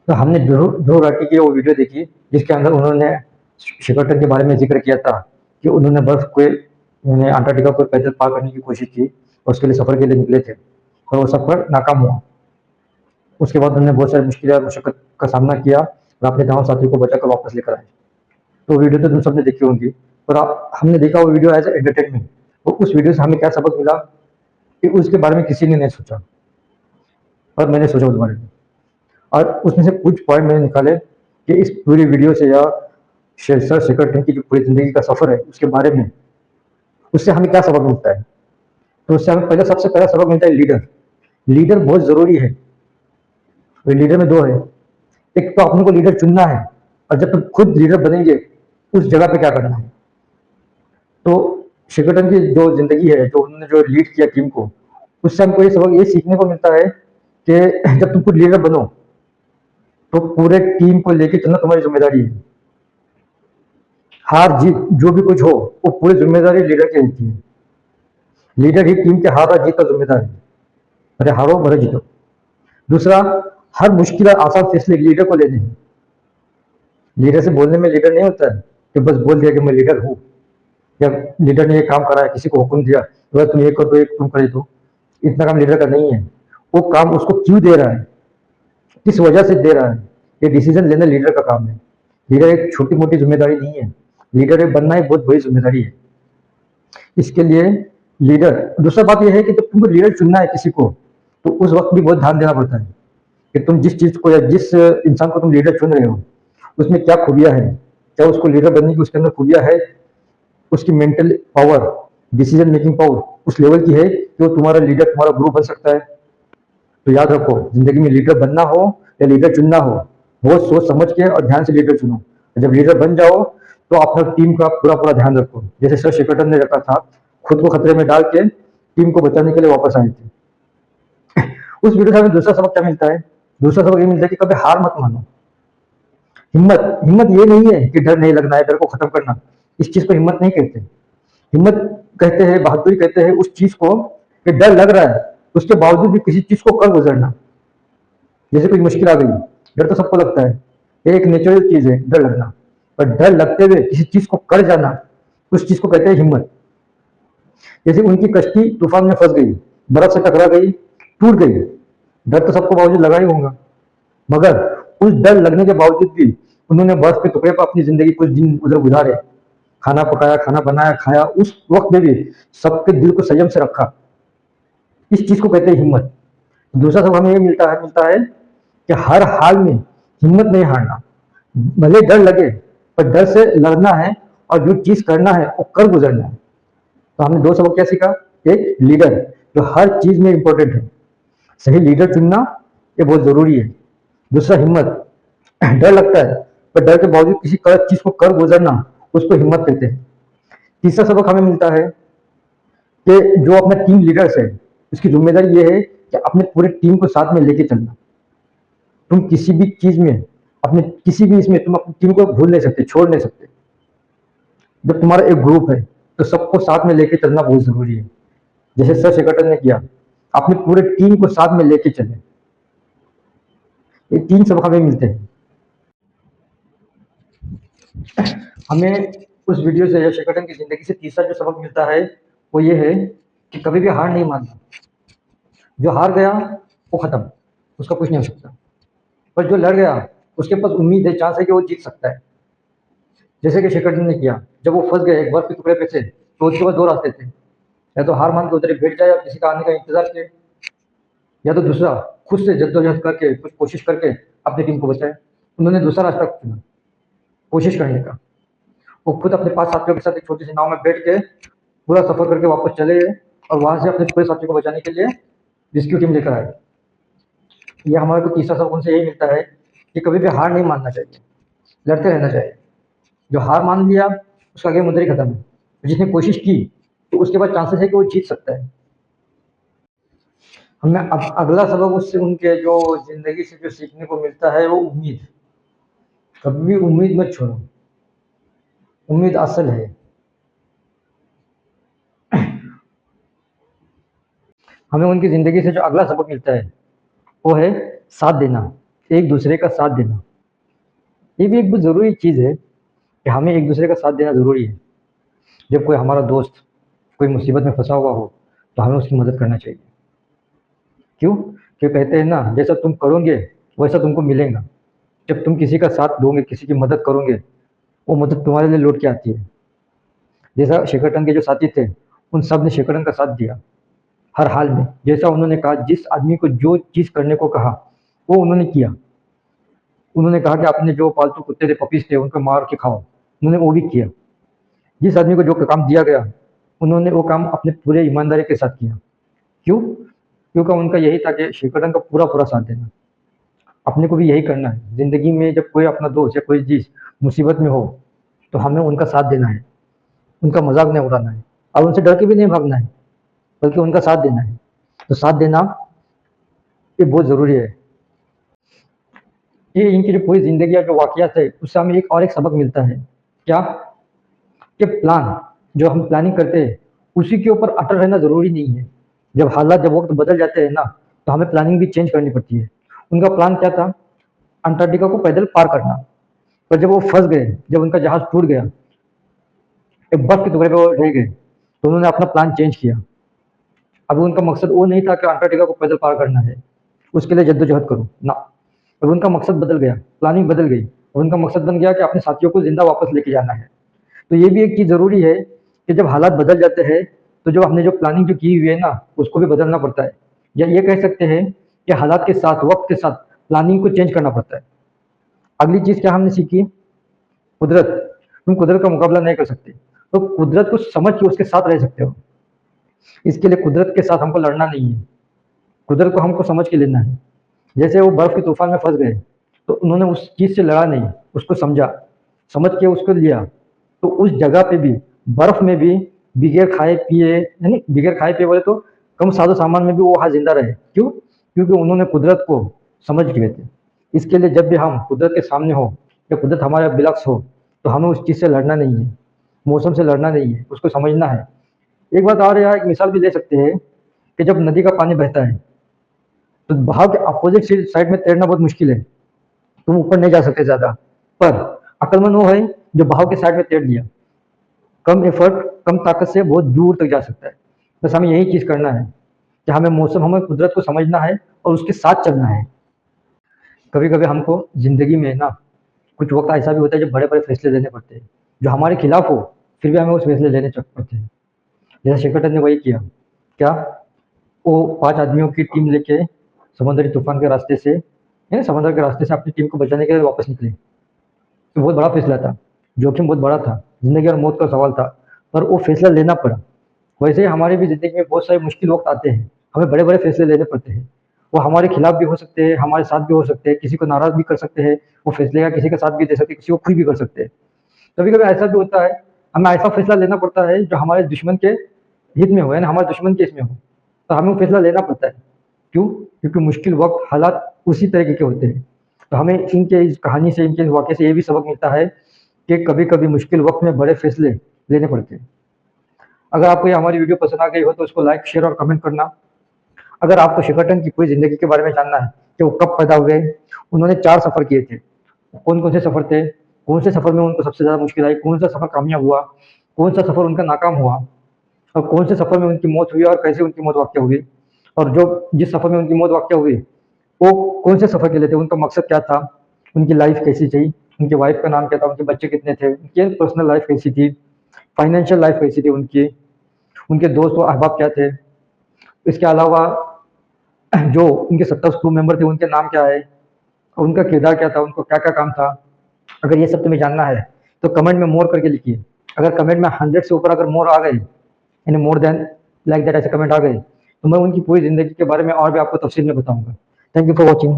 तो हमने ध्रुव राठी की वो वीडियो देखी जिसके अंदर उन्होंने शिखर के बारे में जिक्र किया था कि उन्होंने बर्फ को उन्होंने अंटार्कटिका को पैदल पार करने की कोशिश की और उसके लिए सफर के लिए निकले थे और वो सफर नाकाम हुआ। उसके बाद उन्होंने बहुत सारी मुश्किल मुशक्कत का सामना किया और अपने तमाम साथियों को बचाकर वापस लेकर आए। तो वीडियो तो तुम सबने देखी होंगी, पर हमने देखा वो वीडियो एज एंटरटेनमेंट। और उस वीडियो से हमें क्या सबक मिला कि उसके बारे में किसी ने नहीं सोचा, और मैंने सोचा उस बारे में। और उसमें से कुछ पॉइंट मैंने निकाले कि इस पूरी वीडियो से या सर शेखर टैंक की जो पूरी जिंदगी का सफर है उसके बारे में, उससे हमें क्या सबक मिलता है। तो उससे हमें पहले सबसे पहला सबक मिलता है लीडर। लीडर बहुत जरूरी है। और लीडर में दो है, एक तो अपने को लीडर चुनना है, और जब तुम खुद लीडर बनेंगे उस जगह पे क्या करना है। तो शेखर टैंक की जो जिंदगी है, जो उन्होंने जो लीड किया टीम को, उससे हमको ये सबक ये सीखने को मिलता है कि जब तुम खुद लीडर बनो तो पूरे टीम को लेके चलना तुम्हारी जिम्मेदारी है। हार जीत जो भी कुछ हो वो पूरी जिम्मेदारी लीडर की होती है। लीडर ही टीम के हार और जीत का जिम्मेदार है। अरे हारो भरे जीतो। दूसरा, हर मुश्किल और आसान फैसले लीडर को लेने हैं। लीडर से बोलने में लीडर नहीं होता है कि बस बोल दिया कि मैं लीडर हूँ, या लीडर ने ये काम करा है, किसी को हुक्म दिया तो तुम ये कर दो, एक तुम करे दो। इतना काम लीडर का नहीं है। वो काम उसको क्यों दे रहा है, किस वजह से दे रहा है, ये डिसीजन लेना लीडर का काम है। लीडर एक छोटी मोटी जिम्मेदारी नहीं है। लीडर एक बनना एक बहुत बड़ी जिम्मेदारी है। इसके लिए लीडर, दूसरा बात यह है कि जब तुमको लीडर चुनना है किसी को, तो उस वक्त भी बहुत ध्यान देना पड़ता है कि तुम जिस चीज को या जिस इंसान को तुम लीडर चुन रहे हो उसमें क्या खूबियां हैं, क्या उसको लीडर बनने की उसके अंदर खूबियां है, उसकी mental power, decision making power उस लेवल की है कि वो तुम्हारा लीडर, तुम्हारा गुरु बन सकता है। तो याद रखो, जिंदगी में लीडर बनना हो या लीडर चुनना हो, बहुत सोच समझ के और ध्यान से लीडर चुनो। जब लीडर बन जाओ तो अपना टीम का पूरा पूरा ध्यान रखो, जैसे सर शेखरटन ने रखा था। खुद को खतरे में डाल के टीम को बचाने के लिए वापस आए थे। उस वीडियो से हमें दूसरा सबक क्या मिलता है? दूसरा सबक ये मिलता है कि कभी हार मत मानो। हिम्मत हिम्मत ये नहीं है कि डर नहीं लगना है, डर को खत्म करना, इस चीज को हिम्मत नहीं कहते। हिम्मत कहते हैं, बहादुरी कहते हैं उस चीज को कि डर लग रहा है उसके बावजूद भी किसी चीज को कर गुजरना। जैसे कोई मुश्किल आ गई, डर तो सबको लगता है, ये एक नेचुरल चीज है डर लगना, पर डर लगते हुए किसी चीज को कर जाना, उस चीज को कहते हैं हिम्मत। जैसे उनकी कश्ती तूफान में फंस गई, बर्फ से टकरा गई, टूट गई। डर तो सबको बावजूद लगा ही होगा, मगर उस डर लगने के बावजूद भी उन्होंने बर्फ के टुकड़े पर अपनी जिंदगी कुछ दिन उधर गुजारे, खाना पकाया, खाना बनाया, खाया। उस वक्त में भी सबके दिल को संयम से रखा। इस चीज को कहते हैं हिम्मत। दूसरा सब हमें ये मिलता है कि हर हाल में हिम्मत नहीं हारना। भले डर लगे, पर डर से लड़ना है और जो चीज करना है वो कर गुजरना है। तो हमने दो सबक क्या सीखा? एक, लीडर जो हर चीज में इंपॉर्टेंट है, सही लीडर चुनना ये बहुत जरूरी है। दूसरा, हिम्मत, डर लगता है पर डर के बावजूद किसी चीज को कर गुजरना, उसको हिम्मत कहते हैं। तीसरा सबक हमें मिलता है कि जो अपना टीम लीडर्स है उसकी जिम्मेदारी ये है कि अपने पूरे टीम को साथ में लेके चलना। तुम किसी भी चीज में, अपने किसी भी इसमें तुम अपनी टीम को भूल नहीं सकते, छोड़ नहीं सकते। जब तुम्हारा एक ग्रुप है तो सबको साथ में लेके चलना बहुत जरूरी है, जैसे सर शेखरटन ने किया, अपनी पूरे टीम को साथ में लेके चले। ये तीन सबक हमें मिलते हैं। हमें उस वीडियो से या शेखरटन की जिंदगी से तीसरा जो सबक मिलता है वो ये है कि कभी भी हार नहीं मानना। जो हार गया वो खत्म, उसका कुछ नहीं हो सकता। पर जो लड़ गया उसके पास उम्मीद है, चांस है कि वो जीत सकता है। जैसे कि शेखरटन ने किया, जब वो फंस गए एक बर्फ के टुकड़े पे थे, तो उसके पास दो रास्ते थे, या तो हार मान के उधर ही बैठ जाए और किसी का आने का इंतजार किए, या तो दूसरा, खुद से जद्दोजहद करके कुछ कोशिश करके अपनी टीम को बचाए। उन्होंने दूसरा रास्ता चुना, कोशिश करने का। वो खुद अपने 5 साथियों के साथ एक छोटी सी नाव में बैठ के पूरा सफर करके वापस चले गए, और वहां से अपने पूरे साथियों को बचाने के लिए रेस्क्यू टीम लेकर आए। ये हमारे को तीसरा सबक उनसे यही मिलता है कि कभी भी हार नहीं मानना चाहिए, लड़ते रहना चाहिए। जो हार मान लिया उसका गेम उधर ही खत्म है। जिसने कोशिश की तो उसके बाद चांसेस है कि वो जीत सकता है। हमें अब अगला सबक उससे, उनके जो जिंदगी से जो सीखने को मिलता है वो उम्मीद। कभी भी उम्मीद मत छोड़ो, उम्मीद असल है। हमें उनकी जिंदगी से जो अगला सबक मिलता है वो है साथ देना। एक दूसरे का साथ देना, ये भी एक बहुत ज़रूरी चीज़ है कि हमें एक दूसरे का साथ देना ज़रूरी है। जब कोई हमारा दोस्त कोई मुसीबत में फंसा हुआ हो तो हमें उसकी मदद करना चाहिए। क्यों? क्यों कहते हैं ना, जैसा तुम करोगे वैसा तुमको मिलेगा। जब तुम किसी का साथ दोगे, किसी की मदद करोगे, वो मदद तुम्हारे लिए लौट के आती है। जैसा शेखरटन के जो साथी थे, उन सब ने शेखरटन का साथ दिया हर हाल में। जैसा उन्होंने कहा, जिस आदमी को जो चीज़ करने को कहा वो उन्होंने किया। उन्होंने कहा कि आपने जो पालतू कुत्ते थे, पपीज थे, उनको मार के खाओ, उन्होंने वो भी किया। जिस आदमी को जो काम दिया गया उन्होंने वो काम अपने पूरे ईमानदारी के साथ किया। क्यों? क्योंकि उनका यही था कि शेखरटन का पूरा पूरा साथ देना। अपने को भी यही करना है जिंदगी में। जब कोई अपना दोस्त या कोई चीज मुसीबत में हो तो हमें उनका साथ देना है, उनका मजाक नहीं उड़ाना है और उनसे डर के भी नहीं भागना है, बल्कि उनका साथ देना है। तो साथ देना ये बहुत जरूरी है। ये इनकी जो पूरी जिंदगी जो वाकयात है उससे हमें एक सबक मिलता है। क्या? कि प्लान, जो हम प्लानिंग करते हैं उसी के ऊपर अटल रहना जरूरी नहीं है। जब हालात, जब वक्त बदल जाते हैं ना, तो हमें प्लानिंग भी चेंज करनी पड़ती है। उनका प्लान क्या था? अंटार्कटिका को पैदल पार करना। पर जब वो फंस गए, जब उनका जहाज टूट गया, एक बर्फ के टुकड़े पे वो रह गए, तो उन्होंने अपना प्लान चेंज किया। अब उनका मकसद वो नहीं था कि अंटार्कटिका को पैदल पार करना है, उसके लिए जद्दोजहद करो ना। अब उनका मकसद बदल गया, प्लानिंग बदल गई और उनका मकसद बन गया कि अपने साथियों को जिंदा वापस लेके जाना है। तो ये भी एक चीज़ ज़रूरी है कि जब हालात बदल जाते हैं तो जो हमने जो प्लानिंग जो की हुई है ना, उसको भी बदलना पड़ता है। या ये कह सकते हैं कि हालात के साथ, वक्त के साथ प्लानिंग को चेंज करना पड़ता है। अगली चीज़ क्या हमने सीखी? कुदरत। तुम कुदरत का मुकाबला नहीं कर सकते, तो कुदरत को समझ के उसके साथ रह सकते हो। इसके लिए कुदरत के साथ हमको लड़ना नहीं है, कुदरत को हमको समझ के लेना है। जैसे वो बर्फ के तूफान में फंस गए तो उन्होंने उस चीज़ से लड़ा नहीं, उसको समझा, समझ के उसको लिया। तो उस जगह पे भी, बर्फ में भी, बगैर खाए पिए, यानी बगैर खाए पिए बोले तो कम सादो सामान में भी वो वहाँ जिंदा रहे। क्यों? क्योंकि उन्होंने कुदरत को समझ गए थे। इसके लिए जब भी हम कुदरत के सामने हो या कुदरत हमारे बिलक्स हो तो हमें उस चीज़ से लड़ना नहीं है, मौसम से लड़ना नहीं है, उसको समझना है। एक बात और यहाँ एक मिसाल भी ले सकते हैं कि जब नदी का पानी बहता है तो बहाव के अपोजिट साइड में तैरना बहुत मुश्किल है, तुम ऊपर नहीं जा सकते ज्यादा। पर अक्लमंद वो है जो बहाव के साइड में तैर लिया, कम एफर्ट, कम ताकत से बहुत दूर तक जा सकता है। बस हमें यही चीज करना है कि हमें मौसम, हमें कुदरत को समझना है और उसके साथ चलना है। कभी कभी हमको जिंदगी में ना कुछ वक्त ऐसा भी होता है जब बड़े बड़े फैसले लेने पड़ते हैं जो हमारे खिलाफ हो, फिर भी हमें उस फैसले लेने पड़ते हैं। जैसे शेखरटन ने वही किया। क्या? वो 5 आदमियों की टीम लेके समुद्री तूफान के रास्ते से, यानी समुद्र के रास्ते से अपनी टीम को बचाने के लिए वापस निकले। तो बहुत बड़ा फैसला था, जोखिम बहुत बड़ा था, जिंदगी और मौत का सवाल था, पर वो फैसला लेना पड़ा। वैसे ही हमारी भी जिंदगी में बहुत सारे मुश्किल वक्त आते हैं, हमें बड़े बड़े फैसले लेने पड़ते हैं। वो हमारे खिलाफ भी हो सकते हैं, हमारे साथ भी हो सकते हैं, किसी को नाराज भी कर सकते हैं वो फैसले, या किसी का साथ भी दे सकते हैं, किसी को खुश भी कर सकते हैं। कभी कभी ऐसा भी होता है, हमें ऐसा फैसला लेना पड़ता है जो हमारे दुश्मन के हित में हो, यानी हमारे दुश्मन के इसमें हो, तो हमें वो फैसला लेना पड़ता है। क्यों? क्योंकि मुश्किल वक्त, हालात उसी तरीके के होते हैं। तो हमें इनके इस कहानी से, इनके इस वाक़ये से ये भी सबक मिलता है कि कभी कभी मुश्किल वक्त में बड़े फैसले लेने पड़ते हैं। अगर आपको ये हमारी वीडियो पसंद आ गई हो तो उसको लाइक, शेयर और कमेंट करना। अगर आपको शेखरटन की पूरी जिंदगी के बारे में जानना है कि वो कब पैदा हुए, उन्होंने 4 सफ़र किए थे, कौन कौन से सफ़र थे, कौन से सफ़र में उनको सबसे ज़्यादा मुश्किल आई, कौन सा सफ़र कामयाब हुआ, कौन सा सफ़र उनका नाकाम हुआ, और कौन से सफ़र में उनकी मौत हुई और कैसे उनकी मौत वाक़या हुई, और जो जिस सफ़र में उनकी मौत वाक़या हुई वो कौन से सफ़र के लिए थे, उनका मकसद क्या था, उनकी लाइफ कैसी थी, उनकी वाइफ का नाम क्या था, उनके बच्चे कितने थे, उनकी पर्सनल लाइफ कैसी थी, फाइनेंशियल लाइफ कैसी थी उनकी, उनके दोस्त और अहबाब क्या थे, इसके अलावा जो उनके 70 क्रू मेंबर थे उनके नाम क्या है, उनका किरदार क्या था, उनको क्या क्या काम था। अगर ये सब तुम्हें जानना है तो कमेंट में मोर करके लिखिए। अगर कमेंट में 100 से ऊपर अगर मोर आ गए, यानी मोर देन लाइक दैट ऐसे कमेंट आ गए, तो मैं उनकी पूरी ज़िंदगी के बारे में और भी आपको तफसील में बताऊंगा। Thank you for watching.